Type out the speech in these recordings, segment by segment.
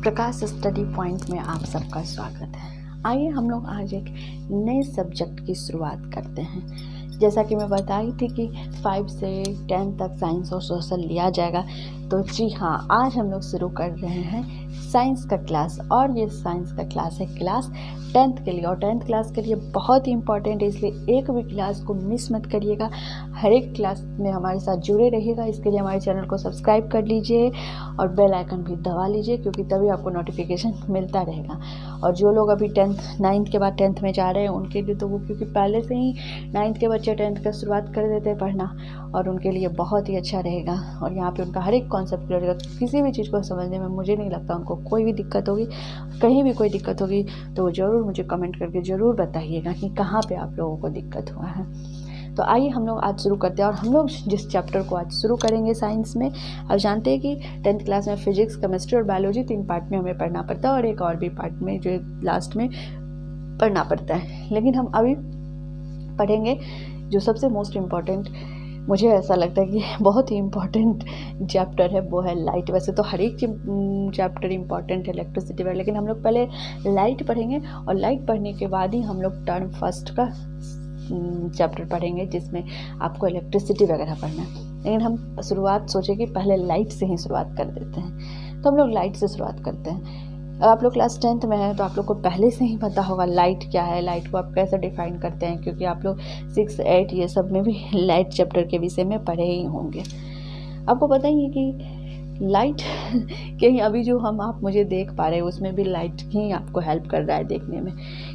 प्रकाश study point में आप सबका स्वागत है। आइए हम लोग आज एक नए सब्जेक्ट की शुरुआत करते हैं। जैसा कि मैं बताई थी कि 5 से 10 तक साइंस और सोशल लिया जाएगा, तो जी हाँ, आज हम लोग शुरू कर रहे हैं साइंस का क्लास। और ये साइंस का क्लास है क्लास 10th के लिए, और 10th क्लास के लिए बहुत ही इंपॉर्टेंट है, इसलिए एक भी क्लास को मिस मत करिएगा। हर एक क्लास में हमारे साथ जुड़े रहिएगा। इसके लिए हमारे चैनल को सब्सक्राइब कर लीजिए और बेल आइकन भी दबा लीजिए, क्योंकि तभी आपको नोटिफिकेशन मिलता रहेगा। और जो लोग अभी 9th के बाद 10th में जा रहे हैं, उनके लिए तो वो, क्योंकि पहले से ही 9th के बच्चे 10th का शुरुआत कर देते हैं पढ़ना, और उनके लिए बहुत ही अच्छा रहेगा। और यहाँ पे उनका हर एक कॉन्सेप्ट क्लियर रहेगा। किसी भी चीज़ को समझने में मुझे नहीं लगता उनको कोई भी दिक्कत होगी। कहीं भी कोई दिक्कत होगी तो वो ज़रूर मुझे कमेंट करके ज़रूर बताइएगा कि कहाँ पे आप लोगों को दिक्कत हुआ है। तो आइए हम लोग आज शुरू करते हैं। और हम लोग जिस चैप्टर को आज शुरू करेंगे साइंस में, आप जानते हैं कि 10th क्लास में फिजिक्स, केमिस्ट्री और बायोलॉजी 3 पार्ट में हमें पढ़ना पड़ता है, और एक और भी पार्ट में जो लास्ट में पढ़ना पड़ता है। लेकिन हम अभी पढ़ेंगे जो सबसे मोस्ट इम्पॉर्टेंट, मुझे ऐसा लगता है कि बहुत ही इम्पॉर्टेंट चैप्टर है, वो है लाइट। वैसे तो हर एक चैप्टर इम्पॉर्टेंट है इलेक्ट्रिसिटी पर, लेकिन हम लोग पहले लाइट पढ़ेंगे, और लाइट पढ़ने के बाद ही हम लोग टर्म फर्स्ट का चैप्टर पढ़ेंगे, जिसमें आपको इलेक्ट्रिसिटी वगैरह पढ़ना है। लेकिन हम शुरुआत सोचे कि पहले लाइट से ही शुरुआत कर देते हैं, तो हम लोग लाइट से शुरुआत करते हैं। आप लोग क्लास 10th में हैं तो आप लोग को पहले से ही पता होगा लाइट क्या है, लाइट को आप कैसे डिफाइन करते हैं, क्योंकि आप लोग 6, 8 ये सब में भी लाइट चैप्टर के विषय में पढ़े ही होंगे। आपको पता ही है कि लाइट के ही अभी जो आप मुझे देख पा रहे हैं, उसमें भी लाइट ही आपको हेल्प कर रहा है देखने में।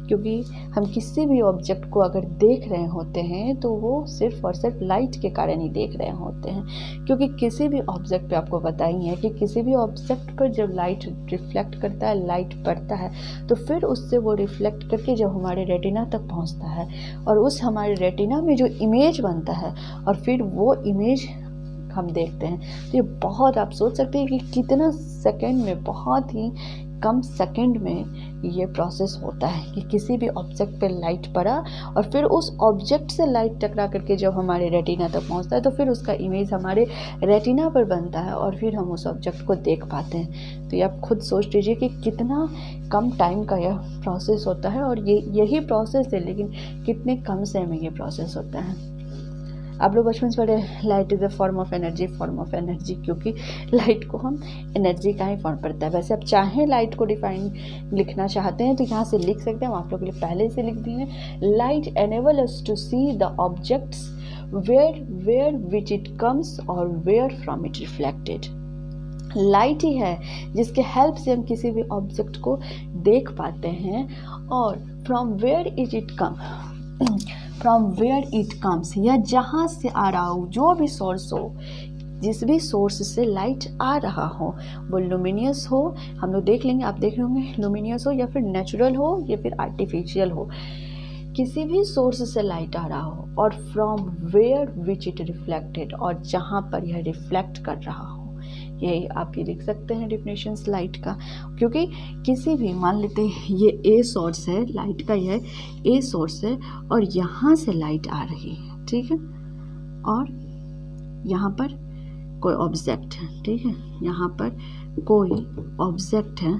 क्योंकि हम किसी भी ऑब्जेक्ट को अगर देख रहे होते हैं तो वो सिर्फ और सिर्फ लाइट के कारण ही देख रहे होते हैं। क्योंकि किसी भी ऑब्जेक्ट पे आपको पता ही है कि किसी भी ऑब्जेक्ट पर जब लाइट रिफ्लेक्ट करता है, लाइट पड़ता है, तो फिर उससे वो रिफ्लेक्ट करके जब हमारे रेटिना तक पहुंचता है, और उस हमारे रेटिना में जो इमेज बनता है, और फिर वो इमेज हम देखते हैं। तो ये बहुत, आप सोच सकते हैं कि कितना सेकंड में, बहुत ही कम सेकंड में ये प्रोसेस होता है कि किसी भी ऑब्जेक्ट पे लाइट पड़ा, और फिर उस ऑब्जेक्ट से लाइट टकरा करके जब हमारे रेटिना तक पहुंचता है, तो फिर उसका इमेज हमारे रेटिना पर बनता है, और फिर हम उस ऑब्जेक्ट को देख पाते हैं। तो ये आप खुद सोच लीजिए कि कितना कम टाइम का यह प्रोसेस होता है, और यही प्रोसेस है, लेकिन कितने कम समय में ये प्रोसेस होता है। आप लोग बचपन से पढ़े light is a form of energy, क्योंकि लाइट को हम एनर्जी का ही फॉर्म पड़ता है। वैसे आप चाहें लाइट को डिफाइन लिखना चाहते हैं तो यहाँ से लिख सकते हैं, हम आप लोगों के लिए पहले से लिख दिए हैं। Light enable us to see the objects where which it comes और where from it reflected. Light ही है जिसके हेल्प से हम किसी भी ऑब्जेक्ट को देख पाते हैं, और फ्रॉम वेयर इट कम्स, या जहाँ से आ रहा हो, जो भी सोर्स हो, जिस भी सोर्स से लाइट आ रहा हो, वो लुमिनियस हो, हम लोग देख लेंगे, आप देख रहे होंगे, लुमिनियस हो या फिर नेचुरल हो या फिर आर्टिफिशियल हो, किसी भी सोर्स से लाइट आ रहा हो, और from where which it reflected, और जहाँ पर यह रिफ्लेक्ट कर रहा हो। यही आप ये लिख सकते हैं डिफिनेशंस लाइट का। क्योंकि किसी भी, मान लेते हैं ये ए सोर्स है लाइट का, यह ए सोर्स है, और यहाँ से लाइट आ रही है, ठीक है, और यहाँ पर कोई ऑब्जेक्ट है, ठीक है, यहाँ पर कोई ऑब्जेक्ट है,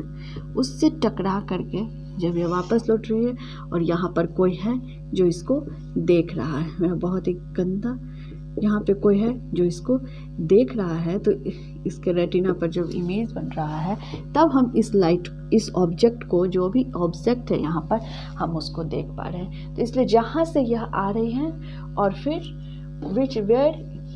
उससे टकरा करके जब ये वापस लौट रही है, और यहाँ पर कोई है जो इसको देख रहा है। वह बहुत ही गंदा, यहाँ पे कोई है जो इसको देख रहा है, तो इसके रेटिना पर जब इमेज बन रहा है, तब हम इस ऑब्जेक्ट को, जो भी ऑब्जेक्ट है यहाँ पर, हम उसको देख पा रहे हैं। तो इसलिए जहाँ से यह आ रही है, और फिर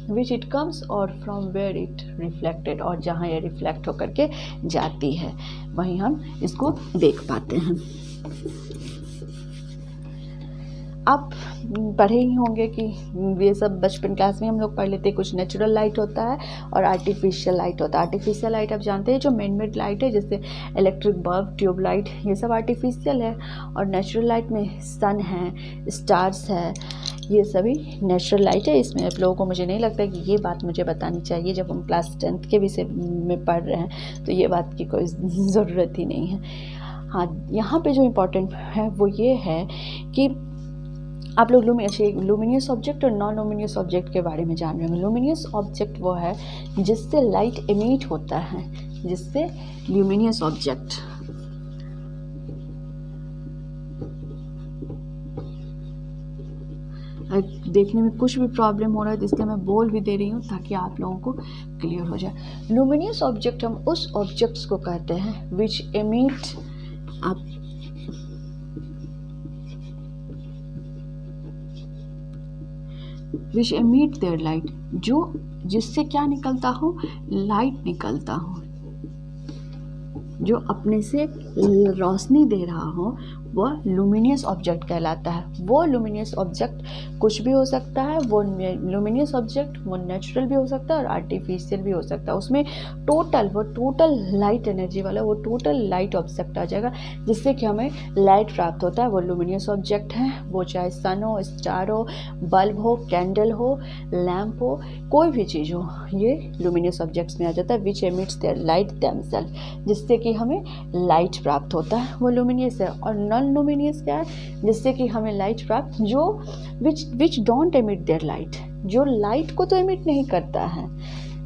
विच इट कम्स, और फ्रॉम वेयर इट रिफ्लेक्टेड, और जहाँ यह रिफ्लेक्ट होकर के जाती है, वहीं हम इसको देख पाते हैं। आप पढ़े ही होंगे कि ये सब बचपन क्लास में हम लोग पढ़ लेते हैं। कुछ नेचुरल लाइट होता है और आर्टिफिशियल लाइट होता है। आर्टिफिशियल लाइट आप जानते हैं जो मैन मेड लाइट है, जैसे इलेक्ट्रिक बल्ब, ट्यूब लाइट, ये सब आर्टिफिशियल है। और नेचुरल लाइट में सन है, स्टार्स है, ये सभी नेचुरल लाइट है। इसमें आप लोगों को, मुझे नहीं लगता कि ये बात मुझे बतानी चाहिए, जब हम क्लास 10th के विषय में पढ़ रहे हैं तो ये बात की कोई ज़रूरत ही नहीं है। हाँ, यहाँ पे जो इम्पोर्टेंट है वो ये है कि आप लोग लुमिनियस ऑब्जेक्ट और नॉन लुमिनियस ऑब्जेक्ट के बारे में जान रहे होंगे। लुमिनियस ऑब्जेक्ट वो है जिससे लाइट एमिट होता है, जिससे ल्यूमिनियस ऑब्जेक्ट देखने में कुछ भी प्रॉब्लम हो रहा है, इसलिए मैं बोल भी दे रही हूँ ताकि आप लोगों को क्लियर हो जाए। लुमिनियस ऑब्जेक्ट हम उस ऑब्जेक्ट्स को कहते हैं विच एमिट देयर लाइट, जो जिससे क्या निकलता हो, लाइट निकलता हो, जो अपने से रोशनी दे रहा हो, वह लुमिनियस ऑब्जेक्ट कहलाता है। वो लुमिनियस ऑब्जेक्ट कुछ भी हो सकता है, वो लुमिनियस ऑब्जेक्ट वो नेचुरल भी हो सकता है और आर्टिफिशियल भी हो सकता है। उसमें टोटल लाइट एनर्जी वाला वो टोटल लाइट ऑब्जेक्ट आ जाएगा, जिससे कि हमें लाइट प्राप्त होता है। वो लुमिनियस ऑब्जेक्ट है, वो चाहे सन हो, स्टार हो, बल्ब हो, कैंडल हो, लैम्प हो, कोई भी चीज़ हो, ये लुमिनियस ऑब्जेक्ट्स में आ जाता है। विच एमिट्स देयर लाइट देमसेल्फ, जिससे कि हमें लाइट प्राप्त होता है, वो लुमिनियस है। और नॉन लुमिनियस क्या है, जिससे कि हमें लाइट प्राप्त जो which don't emit their light, जो लाइट को तो एमिट नहीं करता है,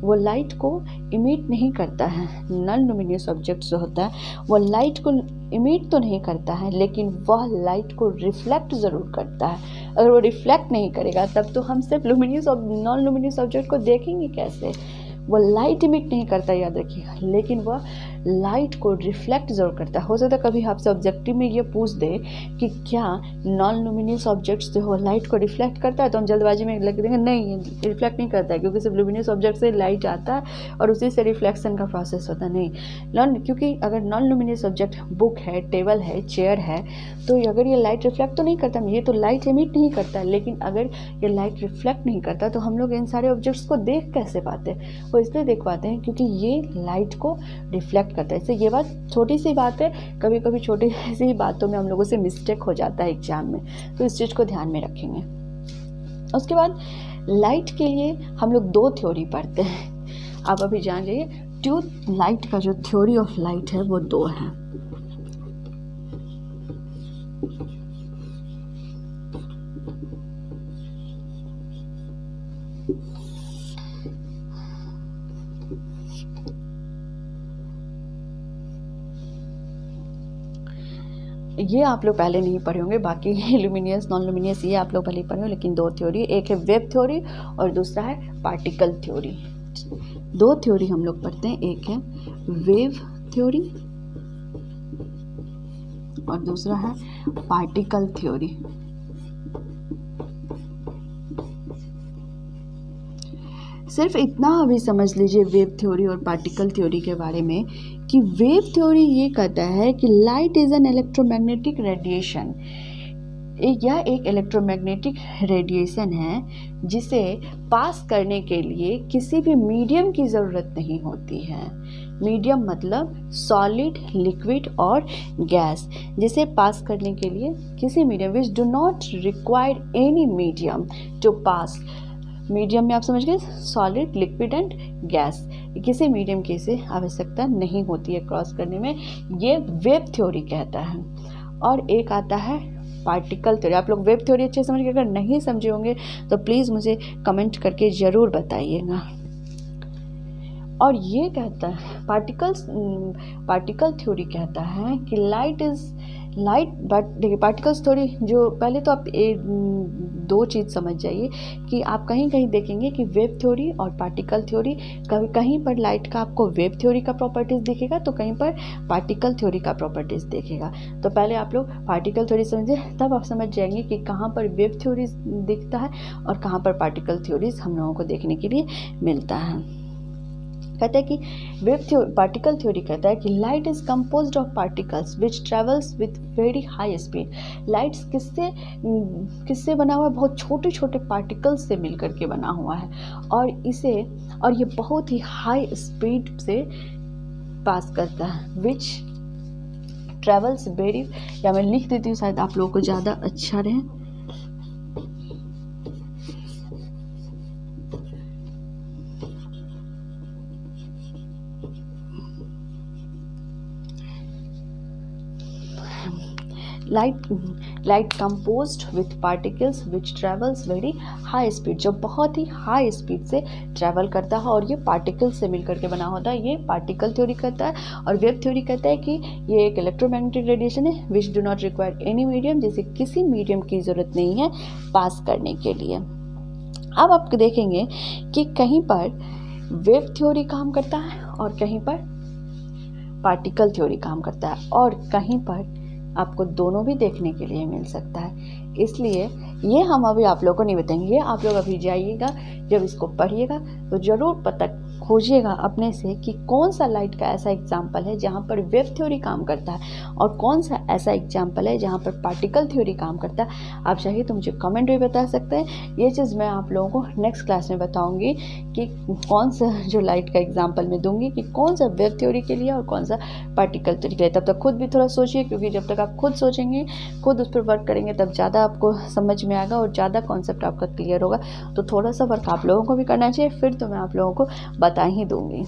वो लाइट को इमिट नहीं करता है। नॉन लुमिनियस ऑब्जेक्ट जो होता है वो लाइट को इमिट तो नहीं करता है, लेकिन वह लाइट को रिफ्लेक्ट ज़रूर करता है। अगर वो रिफ्लेक्ट नहीं करेगा तब तो हम सिर्फ लुमिनियस और नॉन लुमिनियस ऑब्जेक्ट को देखेंगे कैसे। वो लाइट इमिट नहीं करता, याद रखिएगा, लेकिन वह लाइट को रिफ्लेक्ट ज़रूर करता है। हो सकता है कभी आपसे ऑब्जेक्टिव में ये पूछ दे कि क्या नॉन लुमिनियस ऑब्जेक्ट्स जो हो लाइट को रिफ्लेक्ट करता है, तो हम जल्दबाजी में लग देंगे नहीं, रिफ्लेक्ट नहीं करता है, क्योंकि सिर्फ लुमिनियस ऑब्जेक्ट से लाइट आता है और उसी से रिफ्लेक्शन का प्रोसेस होता है। नहीं, क्योंकि अगर नॉन लुमिनियस ऑब्जेक्ट बुक है, टेबल है, चेयर है, तो अगर ये लाइट रिफ्लेक्ट तो नहीं करता, ये तो लाइट एमिट नहीं करता है, लेकिन अगर ये लाइट रिफ्लेक्ट नहीं करता तो हम लोग इन सारे ऑब्जेक्ट्स को देख कैसे पाते? वो इसलिए देख पाते हैं क्योंकि ये लाइट को रिफ्लेक्ट करता है। इससे ये बात छोटी सी बात है, कभी कभी छोटी सी बातों में हम लोगों से मिस्टेक हो जाता है एग्जाम में, तो इस चीज़ को ध्यान में रखेंगे। उसके बाद लाइट के लिए हम लोग 2 थ्योरी पढ़ते हैं। आप अभी जान लीजिए, लाइट का जो थ्योरी ऑफ लाइट है वो 2 है। ये आप लोग पहले नहीं पढ़े होंगे, बाकी लुमिनियस नॉन लुमिनियस ये आप लोग पहले पढ़े हो, लेकिन 2 थ्योरी, एक है वेव थ्योरी और दूसरा है पार्टिकल थ्योरी। 2 थ्योरी हम लोग पढ़ते हैं, एक है वेव थ्योरी और दूसरा है पार्टिकल थ्योरी। सिर्फ इतना अभी समझ लीजिए वेव थ्योरी और पार्टिकल थ्योरी के बारे में कि वेव थ्योरी ये कहता है कि light is an electromagnetic radiation. यह एक इलेक्ट्रोमैग्नेटिक रेडिएशन है जिसे पास करने के लिए किसी भी मीडियम की ज़रूरत नहीं होती है। मीडियम मतलब सॉलिड, लिक्विड और गैस, जिसे पास करने के लिए किसी medium which do not require any medium to pass. Medium में आप समझ गए, सॉलिड, लिक्विड एंड गैस, किसी मीडियम की इसे आवश्यकता नहीं होती है क्रॉस करने में, ये वेव थ्योरी कहता है। और एक आता है पार्टिकल थ्योरी। आप लोग वेव थ्योरी अच्छे समझ के अगर नहीं समझे होंगे तो प्लीज़ मुझे कमेंट करके ज़रूर बताइएगा। और ये कहता है पार्टिकल थ्योरी कहता है कि देखिए पार्टिकल्स थ्योरी जो, पहले तो आप 2 चीज़ समझ जाइए कि आप कहीं देखेंगे कि वेव थ्योरी और पार्टिकल थ्योरी, कहीं पर लाइट का आपको वेव थ्योरी का प्रॉपर्टीज़ दिखेगा तो कहीं पर पार्टिकल थ्योरी का प्रॉपर्टीज़ दिखेगा। तो पहले आप लोग पार्टिकल थ्योरी समझिए, तब आप समझ जाएंगे कि कहाँ पर वेव थ्योरी दिखता है और कहाँ पर पार्टिकल थ्योरीज हम लोगों को देखने के लिए मिलता है। कहता है कि पार्टिकल थ्योरी कहता है कि light is composed of particles which travels with very high speed. Lights किससे बना हुआ है? बहुत छोटे छोटे पार्टिकल्स से मिलकर के बना हुआ है, और ये बहुत ही हाई स्पीड से पास करता है। विच ट्रेवल्स वेरी, या मैं लिख देती हूँ शायद आप लोगों को ज़्यादा अच्छा रहे। Light composed with particles which travels very high speed, जो बहुत ही हाई स्पीड से ट्रैवल करता है और ये पार्टिकल्स से मिलकर के बना होता है। ये पार्टिकल थ्योरी कहता है। और वेव थ्योरी कहता है कि ये एक इलेक्ट्रोमैग्नेटिक रेडिएशन है विच do not require any medium, जिसे किसी मीडियम की ज़रूरत नहीं है पास करने के लिए। अब आप देखेंगे कि कहीं पर वेव थ्योरी काम करता है और कहीं पर पार्टिकल थ्योरी काम करता है, और कहीं पर आपको दोनों भी देखने के लिए मिल सकता है। इसलिए ये हम अभी आप लोगों को नहीं बताएंगे, आप लोग अभी जाइएगा, जब इसको पढ़िएगा तो ज़रूर पता खोजिएगा अपने से कि कौन सा लाइट का ऐसा एग्जाम्पल है जहाँ पर वेव थ्योरी काम करता है और कौन सा ऐसा एग्जाम्पल है जहाँ पर पार्टिकल थ्योरी काम करता है। आप चाहिए तो मुझे कमेंट भी बता सकते हैं। ये चीज़ मैं आप लोगों को नेक्स्ट क्लास में बताऊँगी कि कौन सा जो लाइट का एग्जाम्पल मैं दूँगी कि कौन सा वेव थ्योरी के लिए और कौन सा पार्टिकल थ्योरी के लिए। तब तक खुद भी थोड़ा सोचिए, क्योंकि जब तक आप खुद सोचेंगे, खुद उस पर वर्क करेंगे, तब ज़्यादा आपको समझ में आएगा और ज़्यादा कॉन्सेप्ट आपका क्लियर होगा। तो थोड़ा सा वर्क आप लोगों को भी करना चाहिए, फिर तो मैं आप लोगों को बता ही दूंगी।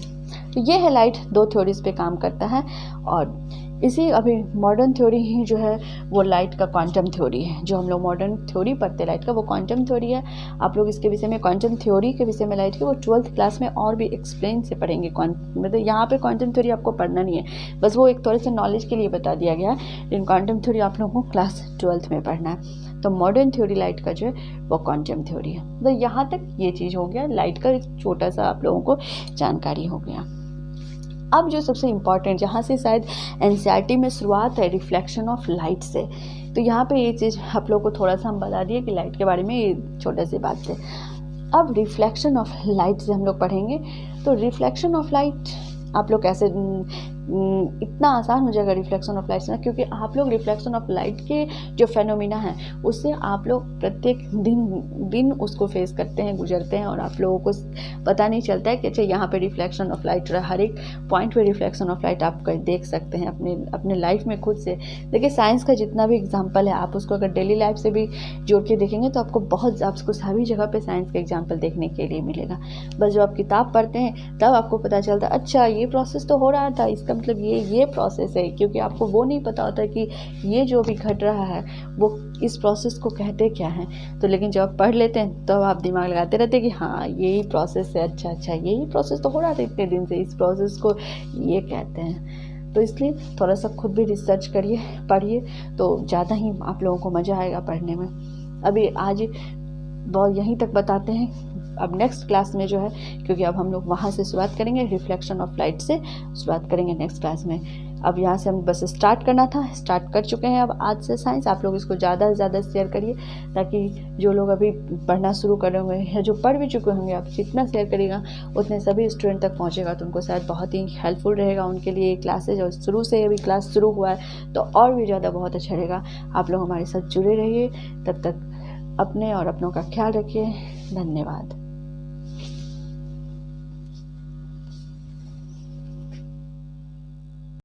तो ये है लाइट दो थ्योरीज पे काम करता है, और इसी अभी मॉडर्न थ्योरी ही जो है वो लाइट का क्वांटम थ्योरी है। जो हम लोग मॉडर्न थ्योरी पढ़ते हैं लाइट का, वो क्वांटम थ्योरी है। आप लोग इसके विषय में, क्वांटम थ्योरी के विषय में लाइट के, वो 12th क्लास में और भी एक्सप्लेन से पढ़ेंगे। मतलब यहाँ पे क्वांटम थ्योरी आपको पढ़ना नहीं है, बस वो एक थोड़े से नॉलेज के लिए बता दिया गया है। लेकिन क्वांटम थ्योरी आप लोगों को क्लास 12th में पढ़ना है। तो मॉडर्न थ्योरी लाइट का जो है वो क्वांटम थ्योरी है। तो यहाँ तक ये चीज़ हो गया, लाइट का एक छोटा सा आप लोगों को जानकारी हो गया। अब जो सबसे इम्पॉर्टेंट, जहाँ से शायद एनसीईआरटी में शुरुआत है, रिफ्लेक्शन ऑफ लाइट से, तो यहाँ पे ये चीज़ आप लोग को थोड़ा सा हम बता दिए कि लाइट के बारे में ये छोटे से बात है। अब रिफ्लेक्शन ऑफ लाइट से हम लोग पढ़ेंगे। तो रिफ्लेक्शन ऑफ लाइट आप लोग कैसे, इतना आसान हो जाएगा रिफ्लेक्शन ऑफ लाइट से ना, क्योंकि आप लोग रिफ्लेक्शन ऑफ लाइट के जो फेनोमिना हैं उससे आप लोग प्रत्येक दिन उसको फेस करते हैं, गुजरते हैं, और आप लोगों को पता नहीं चलता है कि अच्छा यहाँ पे रिफ्लेक्शन ऑफ लाइट रहा। हर एक पॉइंट पे रिफ्लेक्शन ऑफ लाइट आप देख सकते हैं अपने लाइफ में खुद से। देखिए साइंस का जितना भी एग्जाम्पल है, आप उसको अगर डेली लाइफ से भी जोड़ के देखेंगे तो आपको सभी जगह पर साइंस का एग्जाम्पल देखने के लिए मिलेगा। बस जब आप किताब पढ़ते हैं तब आपको पता चलता है अच्छा ये प्रोसेस तो हो रहा था, इसका मतलब ये प्रोसेस है, क्योंकि आपको वो नहीं पता होता कि ये जो भी घट रहा है वो इस प्रोसेस को कहते क्या हैं। तो लेकिन जब आप पढ़ लेते हैं तो आप दिमाग लगाते रहते हैं कि हाँ यही प्रोसेस है, अच्छा यही प्रोसेस तो हो रहा था इतने दिन से, इस प्रोसेस को ये कहते हैं। तो इसलिए थोड़ा सा खुद भी रिसर्च करिए, पढ़िए, तो ज़्यादा ही आप लोगों को मज़ा आएगा पढ़ने में। अभी आज बहुत यहीं तक बताते हैं। अब नेक्स्ट क्लास में जो है, क्योंकि अब हम लोग वहाँ से शुरुआत करेंगे, रिफ्लेक्शन ऑफ लाइट से शुरुआत करेंगे नेक्स्ट क्लास में। अब यहाँ से हम बस स्टार्ट करना था, स्टार्ट कर चुके हैं अब आज से साइंस। आप लोग इसको ज़्यादा से ज़्यादा शेयर करिए, ताकि जो लोग अभी पढ़ना शुरू कर रहे होंगे या जो पढ़ भी चुके होंगे, आप जितना शेयर करिएगा उतने सभी स्टूडेंट तक पहुँचेगा, तो उनको शायद बहुत ही हेल्पफुल रहेगा उनके लिए ये क्लासेज। और शुरू से अभी क्लास शुरू हुआ है तो और भी ज़्यादा बहुत अच्छा रहेगा। आप लोग हमारे साथ जुड़े रहिए, तब तक अपने और अपनों का ख्याल रखिए। धन्यवाद।